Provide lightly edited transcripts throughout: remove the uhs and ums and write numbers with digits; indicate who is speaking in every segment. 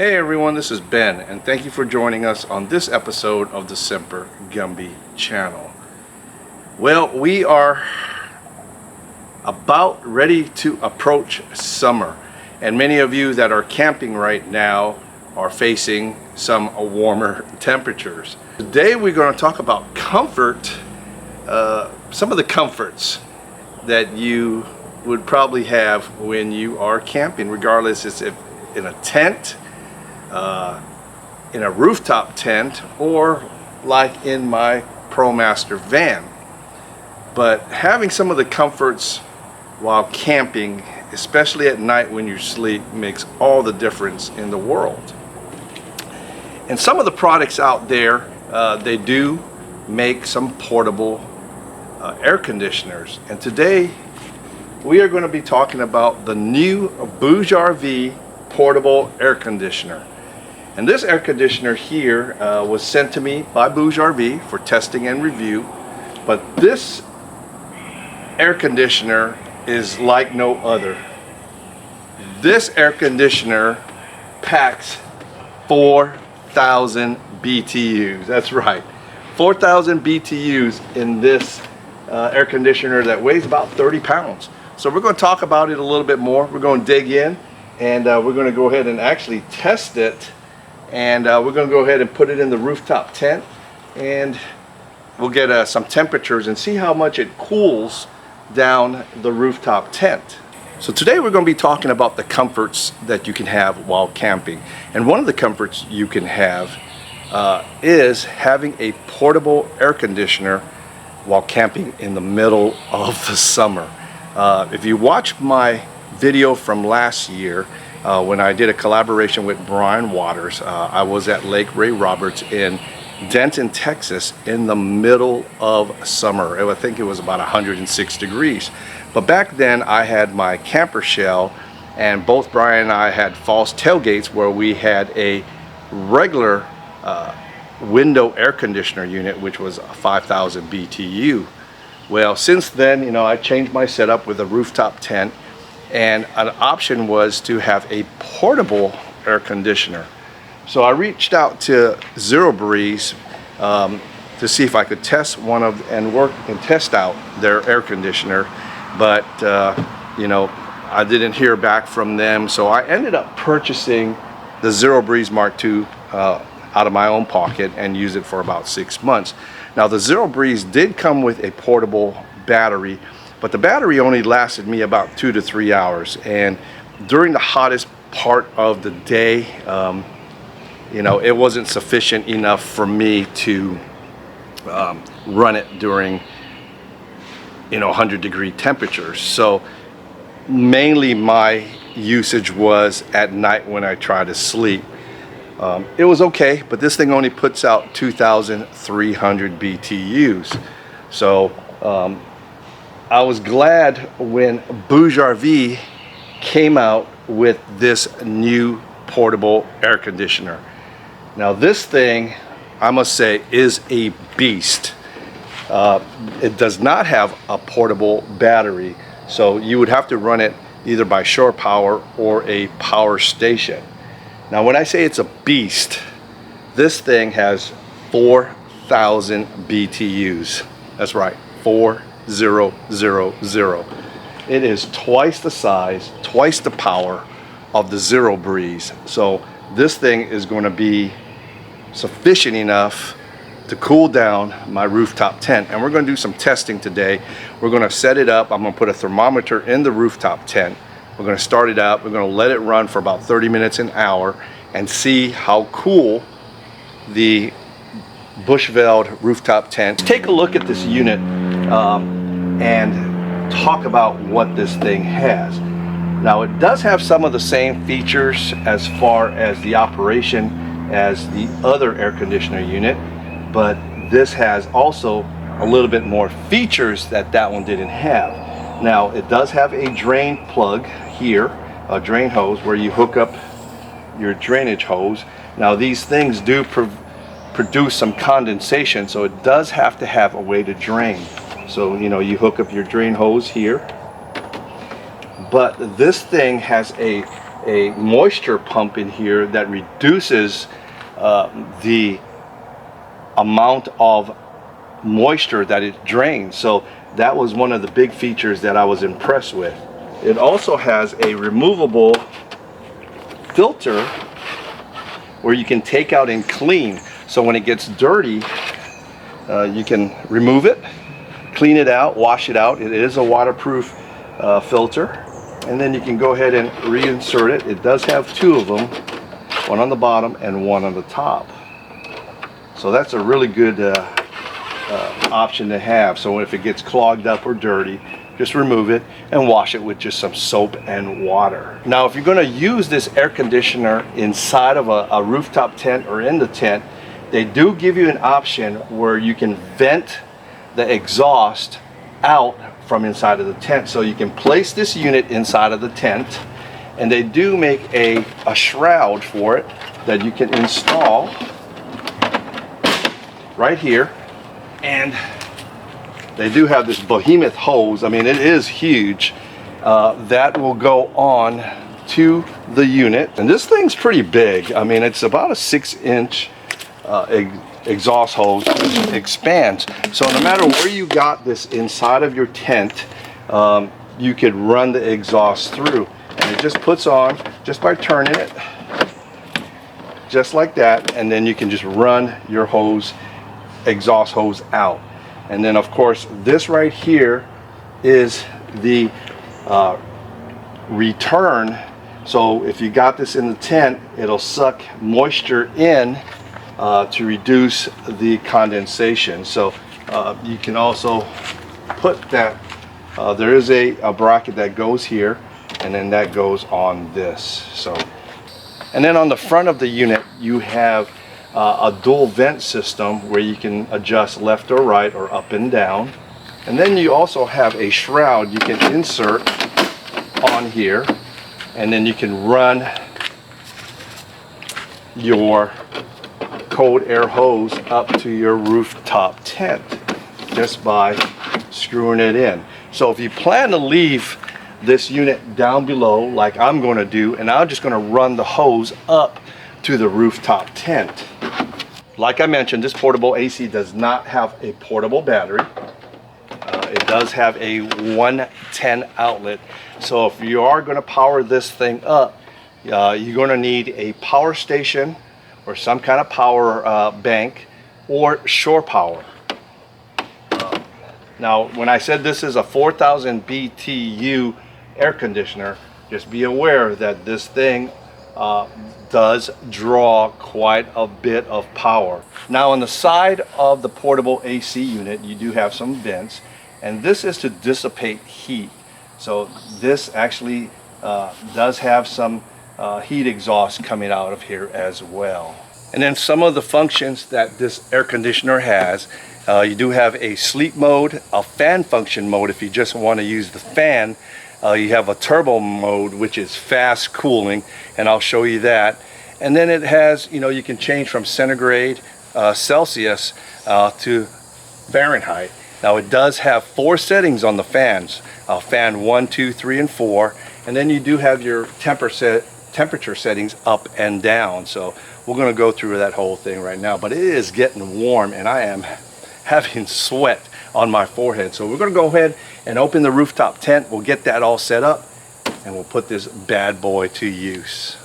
Speaker 1: Hey everyone, this is Ben, and thank you for joining us on this episode of the Semper Gumbie channel. Well, we are about ready to approach summer, and many of you that are camping right now are facing some warmer temperatures. Today we're going to talk about comfort, some of the comforts that you would probably have when you are camping, regardless if in a tent, in a rooftop tent, or like in my ProMaster van. But having some of the comforts while camping, especially at night when you sleep, makes all the difference in the world. And some of the products out there, they do make some portable air conditioners. And today we are going to be talking about the new BougeRV portable air conditioner. And this air conditioner here was sent to me by BougeRV for testing and review. But this air conditioner is like no other. This air conditioner packs 4,000 BTUs. That's right, 4,000 BTUs in this air conditioner that weighs about 30 pounds. So we're going to talk about it a little bit more. We're going to dig in, and we're going to go ahead and actually test it. And we're going to go ahead and put it in the rooftop tent, and we'll get some temperatures and see how much it cools down the rooftop tent. So today we're going to be talking about the comforts that you can have while camping. And one of the comforts you can have is having a portable air conditioner while camping in the middle of the summer. If you watch my video from last year, when I did a collaboration with Brian Waters, I was at Lake Ray Roberts in Denton, Texas in the middle of summer. I think it was about 106 degrees. But back then I had my camper shell, and both Brian and I had false tailgates where we had a regular window air conditioner unit, which was a 5,000 BTU. Well, since then, you know, I changed my setup with a rooftop tent, and an option was to have a portable air conditioner. So I reached out to Zero Breeze to see if I could test one of and work and test out their air conditioner, but you know, I didn't hear back from them, so I ended up purchasing the Zero Breeze Mark II out of my own pocket and used it for about 6 months. Now the Zero Breeze did come with a portable battery, but the battery only lasted me about 2 to 3 hours, and during the hottest part of the day, you know, it wasn't sufficient enough for me to run it during, you know, 100-degree temperatures. So mainly my usage was at night when I try to sleep. It was okay, but this thing only puts out 2,300 BTUs. So I was glad when BougeRV came out with this new portable air conditioner. Now this thing, I must say, is a beast. It does not have a portable battery, so you would have to run it either by shore power or a power station. Now when I say it's a beast, this thing has 4,000 BTUs. That's right, 4,000. It is twice the size, twice the power of the Zero Breeze. So this thing is going to be sufficient enough to cool down my rooftop tent. And we're going to do some testing today. We're going to set it up. I'm going to put a thermometer in the rooftop tent. We're going to start it up. We're going to let it run for about 30 minutes, an hour, and see how cool the Bushveld rooftop tent. Take a look at this unit and talk about what this thing has. Now it does have some of the same features as far as the operation as the other air conditioner unit, but this has also a little bit more features that that one didn't have. Now it does have a drain plug here, a drain hose where you hook up your drainage hose. Now these things do produce some condensation, so it does have to have a way to drain. So you know, you hook up your drain hose here, but this thing has a a moisture pump in here that reduces the amount of moisture that it drains. So that was one of the big features that I was impressed with. It also has a removable filter where you can take out and clean. So when it gets dirty, you can remove it, clean it out, wash it out. It is a waterproof filter. And then you can go ahead and reinsert it. It does have two of them, one on the bottom and one on the top. So that's a really good option to have. So if it gets clogged up or dirty, just remove it and wash it with just some soap and water. Now, if you're going to use this air conditioner inside of a rooftop tent or in the tent, they do give you an option where you can vent the exhaust out from inside of the tent. So you can place this unit inside of the tent, and they do make a shroud for it that you can install right here. And they do have this behemoth hose. I mean, it is huge. That will go on to the unit. And this thing's pretty big. I mean, it's about a 6-inch exhaust hose. It expands. So no matter where you got this inside of your tent, you could run the exhaust through. And it just puts on just by turning it, just like that. And then you can just run your exhaust hose out. And then of course this right here is the return. So if you got this in the tent, it'll suck moisture in to reduce the condensation. So you can also put that, there is a bracket that goes here, and then that goes on this. So, and then on the front of the unit you have a dual vent system where you can adjust left or right or up and down. And then you also have a shroud you can insert on here, and then you can run your cold air hose up to your rooftop tent just by screwing it in. So if you plan to leave this unit down below like I'm going to do, and I'm just going to run the hose up to the rooftop tent. Like I mentioned, this portable AC does not have a portable battery. It does have a 110 outlet. So if you are going to power this thing up, you're going to need a power station or some kind of power bank or shore power. Now, when I said this is a 4,000 BTU air conditioner, just be aware that this thing does draw quite a bit of power. Now, on the side of the portable AC unit, you do have some vents, and this is to dissipate heat. So this actually does have some heat exhaust coming out of here as well. And then some of the functions that this air conditioner has, you do have a sleep mode, a fan function mode if you just want to use the fan. You have a turbo mode, which is fast cooling, and I'll show you that. And then it has, you can change from centigrade, Celsius to Fahrenheit. Now it does have 4 settings on the fans, fan 1, 2, 3, and 4. And then you do have your temperature settings up and down. So we're going to go through that whole thing right now. But it is getting warm, and I am having sweat on my forehead. So we're going to go ahead and open the rooftop tent. We'll get that all set up, and we'll put this bad boy to use.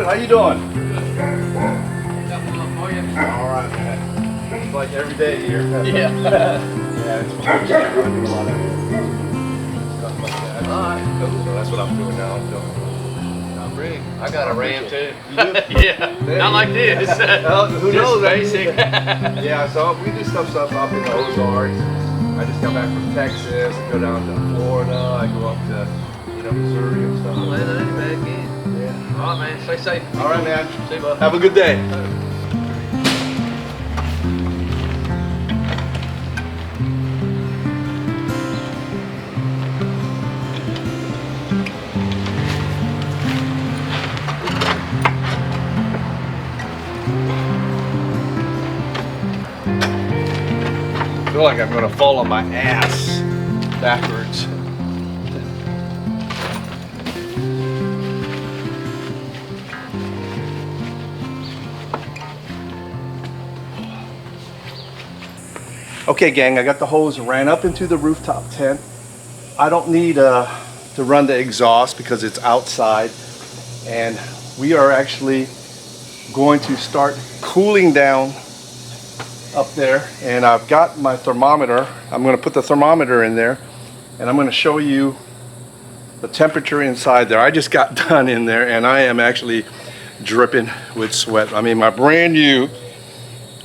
Speaker 1: How you doing? All right, man. It's like every day here. Yeah. Yeah, it's fun. I do a lot of stuff like that. All right, cool. So that's what I'm doing now. I'm rig. I got a Ram too. You do? Yeah. Not like this. Who knows? Basic. Yeah. So we do stuff up in the Ozarks. I just got back from Texas. I go down to Florida. I go up to, Missouri and stuff.
Speaker 2: Oh, man, I ain't back in.
Speaker 1: Yeah.
Speaker 2: All right, man. Stay safe.
Speaker 1: All right, man.
Speaker 2: See you, bud.
Speaker 1: Have a good day. I feel like I'm gonna fall on my ass backwards. Okay, gang, I got the hose ran up into the rooftop tent. I don't need to run the exhaust because it's outside, and we are actually going to start cooling down up there. And I've got my thermometer. I'm going to put the thermometer in there, and I'm going to show you the temperature inside there. I just got done in there, and I am actually dripping with sweat. I mean, my brand new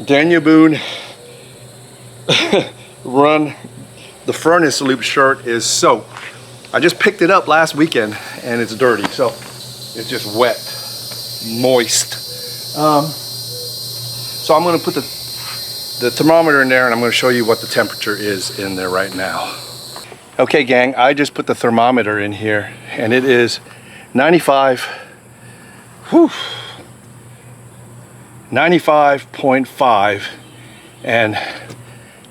Speaker 1: Daniel Boone run the furnace loop shirt is soaked. I just picked it up last weekend and it's dirty, so it's just wet, moist. So I'm going to put the thermometer in there, and I'm going to show you what the temperature is in there right now. Okay, gang, I just put the thermometer in here, and it is 95. 95.5 and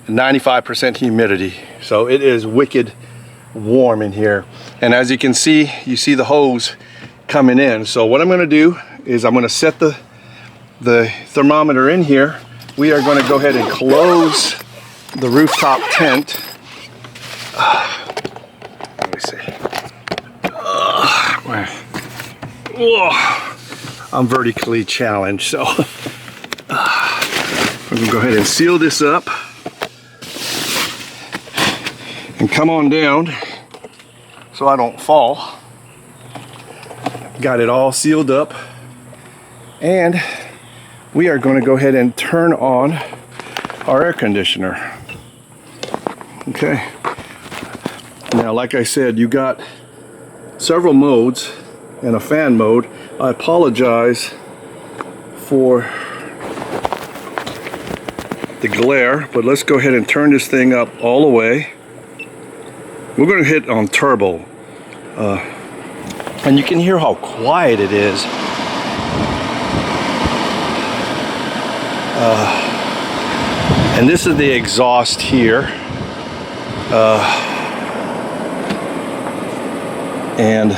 Speaker 1: 95% humidity. So it is wicked warm in here. And as you can see, you see the hose coming in. So what I'm going to do is I'm going to set the thermometer in here. We are going to go ahead and close the rooftop tent. Let me see. I'm vertically challenged, so we're going to go ahead and seal this up and come on down so I don't fall. Got it all sealed up, and we are going to go ahead and turn on our air conditioner. Okay. Now, like I said, you got several modes and a fan mode. I apologize for the glare, but let's go ahead and turn this thing up all the way. We're going to hit on turbo, and you can hear how quiet it is. And this is the exhaust here, and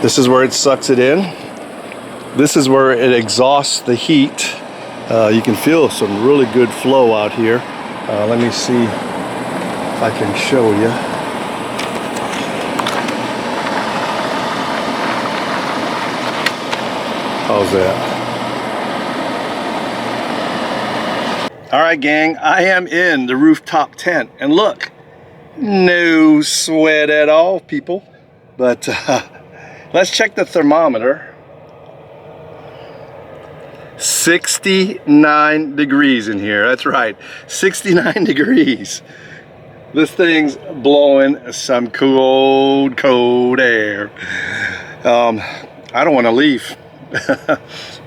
Speaker 1: this is where it sucks it in. This is where it exhausts the heat. You can feel some really good flow out here. Let me see if I can show you. How's that? All right, gang, I am in the rooftop tent, and look, no sweat at all, people. But let's check the thermometer. 69 degrees in here. That's right, 69 degrees. This thing's blowing some cold air. I don't want to leave.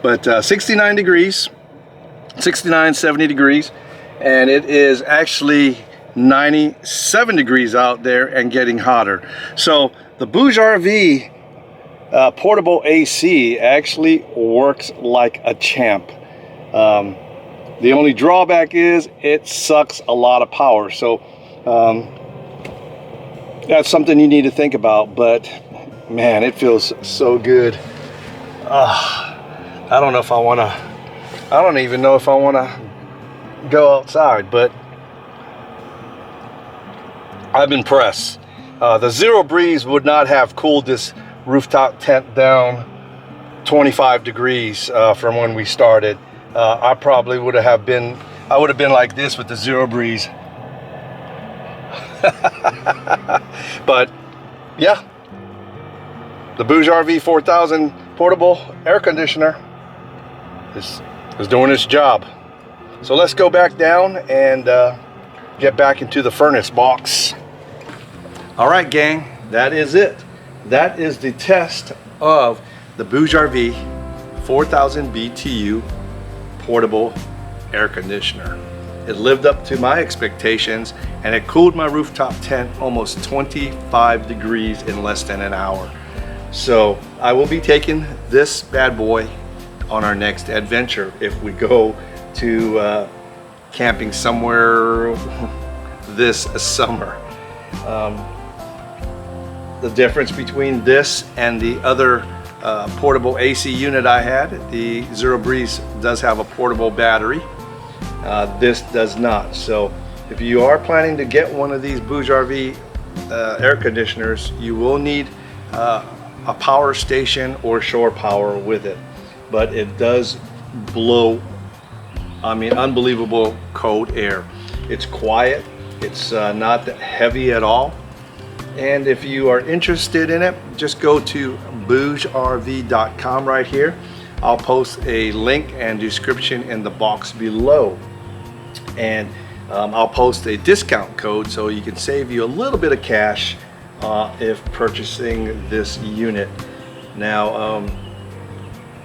Speaker 1: But 69 degrees, 69, 70 degrees, and it is actually 97 degrees out there and getting hotter. So the BougeRV portable AC actually works like a champ. The only drawback is it sucks a lot of power. So that's something you need to think about, but man, it feels so good. I don't know if I want to, I don't even know if I want to go outside, but I'm impressed. The zero breeze would not have cooled this rooftop tent down 25 degrees from when we started. I probably would have been, I would have been like this with the zero breeze. But yeah, the BougeRV 4000 portable air conditioner is doing its job. So let's go back down and get back into the furnace box. All right, gang, that is it. That is the test of the BougeRV 4000 BTU portable air conditioner. It lived up to my expectations, and it cooled my rooftop tent almost 25 degrees in less than an hour. So I will be taking this bad boy on our next adventure if we go to camping somewhere this summer. The difference between this and the other portable AC unit I had, the Zero Breeze does have a portable battery. This does not. So if you are planning to get one of these BougeRV air conditioners, you will need a power station or shore power with it. But it does blow, I mean, unbelievable cold air. It's quiet, it's not that heavy at all. And if you are interested in it, just go to BougeRV.com right here. I'll post a link and description in the box below. And I'll post a discount code so you can save you a little bit of cash if purchasing this unit. Now,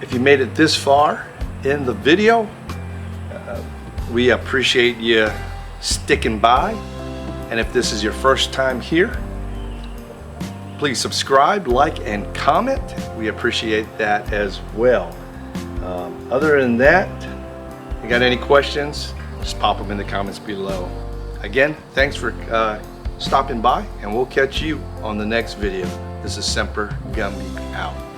Speaker 1: if you made it this far in the video, we appreciate you sticking by. And if this is your first time here, please subscribe, like, and comment. We appreciate that as well. Other than that, if you got any questions, just pop them in the comments below. Again, thanks for stopping by, and we'll catch you on the next video. This is Semper Gumbie out.